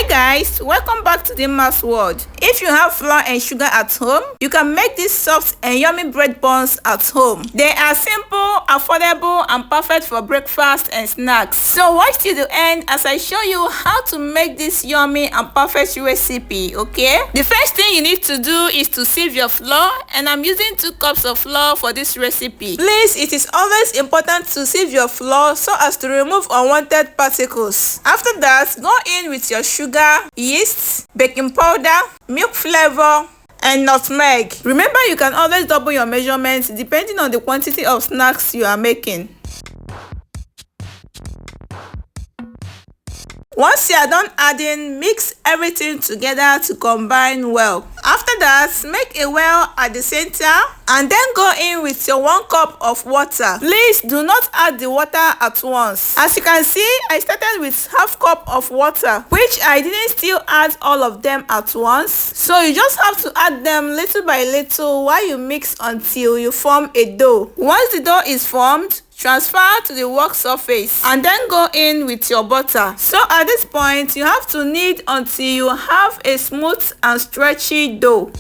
Hi guys, welcome back to the Mass World. If you have flour and sugar at home, you can make these soft and yummy bread buns at home. They are simple, affordable, and perfect for breakfast and snacks. So watch till the end as I show you how to make this yummy and perfect recipe, okay? The first thing you need to do is to sieve your flour, and I'm using 2 cups of flour for this recipe. Please, it is always important to sieve your flour so as to remove unwanted particles. After that, go in with your sugar, yeast, baking powder, milk flavor, and nutmeg. Remember, you can always double your measurements depending on the quantity of snacks you are making. Once you are done adding, mix everything together to combine well. After that, make a well at the center and then go in with your 1 cup of water. Please do not add the water at once. As you can see, I started with ½ cup of water, which I didn't still add all of them at once. So you just have to add them little by little while you mix until you form a dough. Once the dough is formed, transfer to the work surface and then go in with your butter. So at this point, you have to knead until you have a smooth and stretchy dough.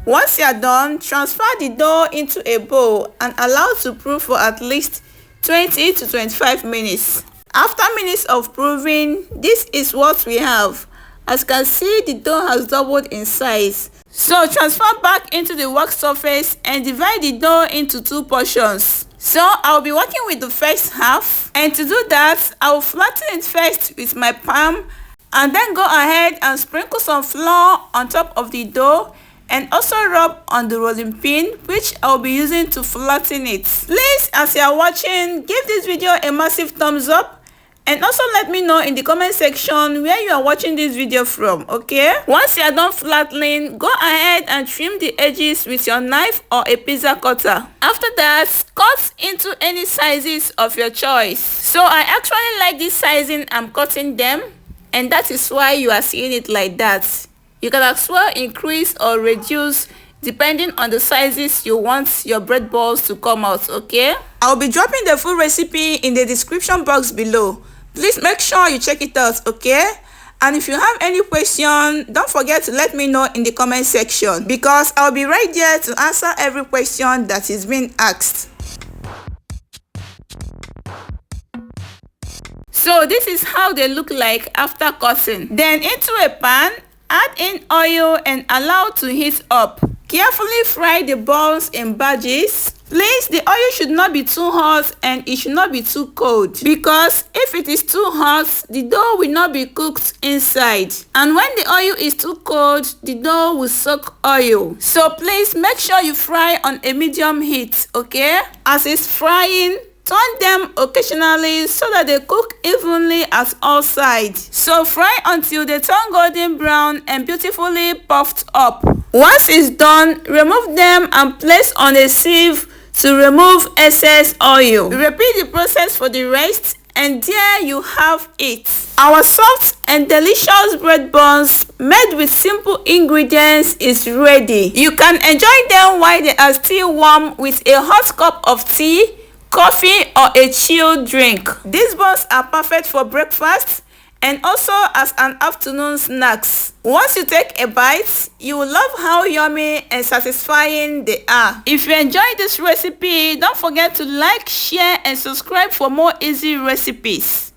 Once you are done, transfer the dough into a bowl and allow to proof for at least 20 to 25 minutes. After minutes of proving, this is what we have. As you can see, the dough has doubled in size. So transfer back into the work surface and divide the dough into 2 portions. So I'll be working with the first half, and to do that, I will flatten it first with my palm and then go ahead and sprinkle some flour on top of the dough and also rub on the rolling pin, which I'll be using to flatten it. Please, as you are watching, give this video a massive thumbs up and also let me know in the comment section where you are watching this video from, okay? Once you are done flattening, go ahead and trim the edges with your knife or a pizza cutter. After that, cut into any sizes of your choice. So I actually like this sizing I'm cutting them, and that is why you are seeing it like that. You can as well increase or reduce depending on the sizes you want your bread balls to come out, okay? I'll be dropping the full recipe in the description box below. Please make sure you check it out, okay? And if you have any question, don't forget to let me know in the comment section, because I'll be right there to answer every question that is being asked. So this is how they look like after cutting. Then into a pan, add in oil and allow to heat up. Carefully fry the balls in batches. Please, the oil should not be too hot and it should not be too cold, because if it is too hot, the dough will not be cooked inside. And when the oil is too cold, the dough will soak oil. So please make sure you fry on a medium heat, okay? As it's frying, turn them occasionally so that they cook evenly at all sides. So fry until they turn golden brown and beautifully puffed up. Once it's done, remove them and place on a sieve to remove excess oil. Repeat the process for the rest, and there you have it. Our soft and delicious bread buns made with simple ingredients is ready. You can enjoy them while they are still warm with a hot cup of tea, coffee, or a chilled drink. These buns are perfect for breakfast and also as an afternoon snacks. Once you take a bite, you will love how yummy and satisfying they are. If you enjoyed this recipe, don't forget to like, share, and subscribe for more easy recipes.